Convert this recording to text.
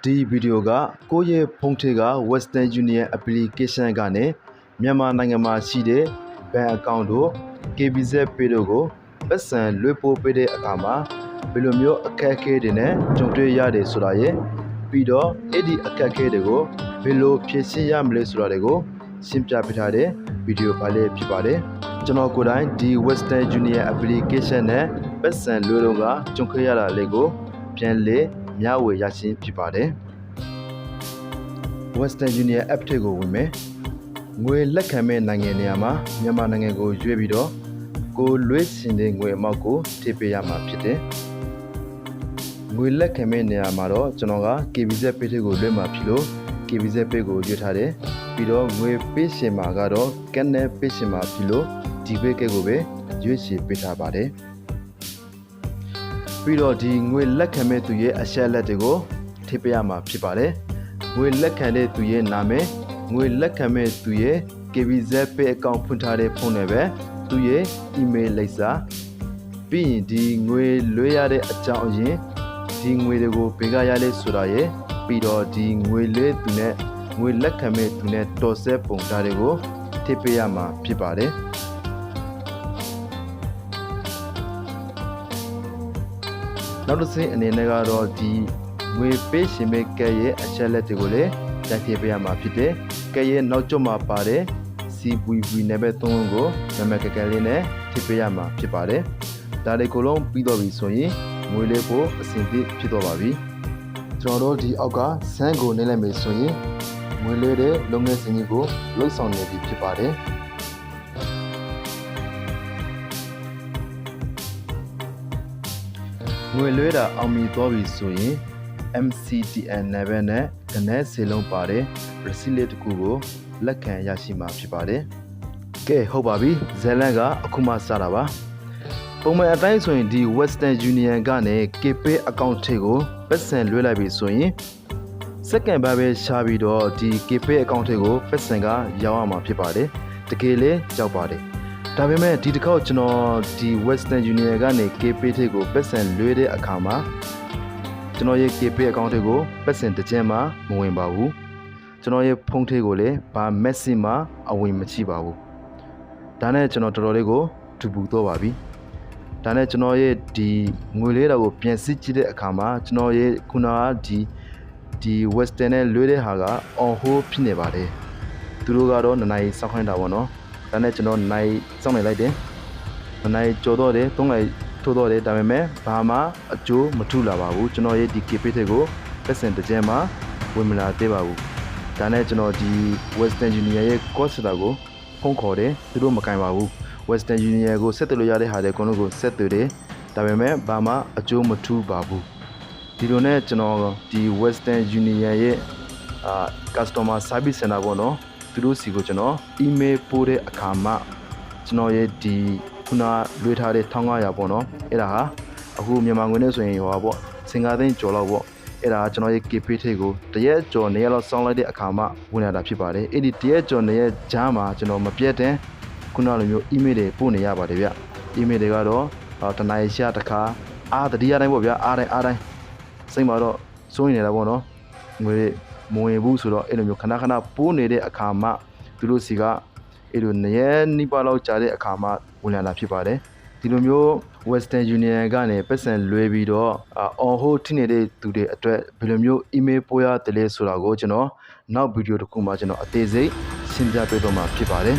ဒီဗီဒီယိုကကိုယ့်ရဲ့ဖုန်းထဲက Western Union application ကနေမြန်မာနိုင်ငံမှာရှိတဲ့ bank account တို့ KBZ Pay တို့ကိုပတ်စံလွှဲပို့ပေးတဲ့အခါမှာဘယ်လိုမျိုးအခက်အခဲတွေနဲ့ကြုံတွေ့ရတယ်ဆိုတာရဲ့ပြီးတော့အဲ့ဒီအခက်အခဲတွေကိုဘယ်လိုဖြေရှင်းရမလဲဆိုတာတွေကိုရှင်းပြပေးထားတဲ့ဗီဒီယိုဖိုင်လေးဖြစ်ပါတယ်ကျွန်တော်ကိုယ်တိုင်ဒီ Western Union application နဲ့ပတ်စံလွှဲတော့ကကြုံခဲ့ရတာလေးကိုပြန်လေမျှဝေရရှိဖြစ်ပါတယ် Western Union app တွေကိုဝင်မယ်ငွေလက်ခံမဲ့နိုင်ငံနေရာမှာမြန်မာနိုင်ငံကိုရွေးပြီးတော့ကိုလွှဲစင်တဲ့ငွေအမောက်ကိုထည့်ပေးရမှာဖြစ်တယ်ငွေလက်ခံမဲ့နေရာမှာတော့ကျွန်တော်က KBZ Pay ကိုလွှဲမှာဖြစ်လို့ KBZ Pay ကိုရွေးထားတယ်ပြီးတော့ငွေပေးရှင်မှာကတော့ Canet ပေးရှင်မှာဖြစ်လို့ဒီဘက်ကကိုပဲရွေးချယ်ပေးထားပါတယ်ပြီးတော့ဒီငွေလက်ခံမဲ့သူရဲ့အချက်အလက်တွေကိုထည့်ပေးရမှာဖြစ်ပါတယ်ငွေလက်ခံတဲ့သူရဲ့နာမည်ငွေလက်ခံမဲ့သူရဲ့ KBZ Pay account ဖွင့်ထားတဲ့ဖုန်းနံပါတ်သူရဲ့ email လိပ်စာပြီးရင်ဒီငွေလွှဲရတဲ့အကြောင်းအရင်းဒီငွေတွေကိုဘယ်ကရလဲဆိုတာရဲ့ပြီးတော့ဒီငွေလွှဲသူနဲ့ငွေလက်ခံမဲ့သူနဲ့တော်ဆက်ပုံစံတွေကိုထည့်ပေးရမှာဖြစ်ပါတယ်နောက်တစ်ဆင့်အနေနဲ့ကတော့ဒီငွေပေးရှင်မဲ့ကဲရဲ့အချက်လက်တွေကိုလည်းတိုက်ထည့်ပေးရမှာဖြစ်တယ်။ကဲရဲ့နောက်ကျောမှာပါတဲ့ CVV နံပါတ်3ကိုနာမည်ကဲလေးနဲ့ထည့်ပေးရမှာဖြစ်ပါတယ်။ဒါတွေကိုလုံးပြီးတော့ပြီဆိုရင်ငွေလေးကိုအဆင်ပြေဖြစ်တော့ပါပြီ။ကျွန်တော်တို့ဒီအောက်ကစမ်းကိုနေလိုက်မယ်ဆိုရင်ငွေလေးတဲ့လုပ်ငန်းစဉ်ကြီးကိုလှုပ်ဆောင်နေပြီဖြစ်ပါတယ်။ငွေလွှဲတာအောင်မြင်သွားပြီဆိုရင် MCTN နံပါတ်နဲ့ကနက်စေလုံးပါတဲ့ receipt တစ်ခုကိုလက်ခံရရှိမှာဖြစ်ပါတယ်။ကဲဟုတ်ပါပြီဇလန်ကအခုမှစတာပါ။ပုံမှန်အတိုင်းဆိုရင်ဒီ Western Union ကနေ KPay account ထဲကိုပတ်စံလွှဲလိုက်ပြီဆိုရင်စက္ကန့်ပဲရှားပြီးတော့ဒီ KPay account ထဲကိုပတ်စံကရောက်ရမှာဖြစ်ပါတယ်။တကယ်လည်းကြောက်ပါတယ်။ဒါပေမဲ့ဒီတစ်ခေါက်ကျွန်တော်ဒီ Western Union ကနေ KPay ထဲကိုပတ်စံလွှဲတဲ့အခါမှာကျွန်တော်ရဲ့ KPay account တွေကိုပတ်စင်တစ်ချက်မှမဝင်ပါဘူးကျွန်တော်ရဲ့ဖုန်းထဲကိုလည်းဘာ message မှအဝင်မရှိပါဘူးဒါနဲ့ကျွန်တော်တော်တော်လေးကိုထူပူတော့ပါပြီဒါနဲ့ကျွန်တော်ရဲ့ဒီငွေလေးတော်ကိုပြန်စစ်ကြည့်တဲ့အခါမှာကျွန်တော်ရဲ့ခုနကဒီ Western နဲ့လွှဲတဲ့ဟာက on hold ဖြစ်နေပါတယ်သူတို့ကတော့2နာရီစောင့်ခိုင်းတာပေါ့နော်ဒါနဲ့ကျွန်တော်2နာရီစောင့်နေလိုက်တယ်2နာရီကျော်တော့တယ်3နာရီထို့တော့တယ်ဒါပေမဲ့ဘာမှအကျိုးမထူလာပါဘူးကျွန်တော်ရဲ့ဒီ KPay တွေကိုပတ်စင်တစ်ကြဲမှာဝင်မလာသေးပါဘူးဒါနဲ့ကျွန်တော်ဒီ Western Union ရဲ့ call center ကိုဖုန်းခေါ်တယ်သူတို့မကင်ပါဘူး Western Union ကိုဆက်သွယ်လို့ရတဲ့ဟာတွေကိုကိုဆက်သွယ်တယ်ဒါပေမဲ့ဘာမှအကျိုးမထူပါဘူးဒီလိုနဲ့ကျွန်တော်ဒီ Western Union ရဲ့customer service center ပေါ့နော်သူတို့စီကိုကျွန်တော် email ပို့တဲ့အခါမှာကျွန်တော်ရဲ့ဒီခုနလွှဲထားတဲ့1500ပေါ့နော်အဲ့ဒါဟာအခုမြန်မာငွေနဲ့ဆိုရင်ဟောပေါ့စင်ကာသိန်းကျော်လောက်ပေါ့အဲ့ဒါကျွန်တော်ရဲ့ KPay ထိတ်ကိုတရက်ကျော်နေရလောက်စောင်းလိုက်တဲ့အခါမှာဝင်လာတာဖြစ်ပါတယ်အဲ့ဒီတရက်ကျော်နေရကြားမှာကျွန်တော်မပြတ်တဲ့ခုနလိုမျိုး email တွေပို့နေရပါတယ်ဗျ email တွေကတော့တနားရရှာတစ်ခါတတိယတိုင်းပေါ့ဗျအားတိုင်းစိတ်မှာတော့စိုးရင်နေတာပေါ့နော်ငွေမဝင်ဘူးဆိုတော့အဲ့လိုမျိုးခဏပိုးနေတဲ့အခါမှာသူတို့စီကအဲ့လိုနေရနိပါလောက်ကြာတဲ့အခါမှာဝင်လာတာဖြစ်ပါတယ်ဒီလိုမျိုး Western Union ကနေပတ်စံလွှဲပြီးတော့ on hold ထိနေတဲ့သူတွေအတွက်ဘယ်လိုမျိုး email ပို့ရတယ်လဲဆိုတာကိုကျွန်တော်နောက်ဗီဒီယိုတစ်ခုမှာကျွန်တော်အသေးစိတ်ရှင်းပြပေးတော့မှာဖြစ်ပါတယ်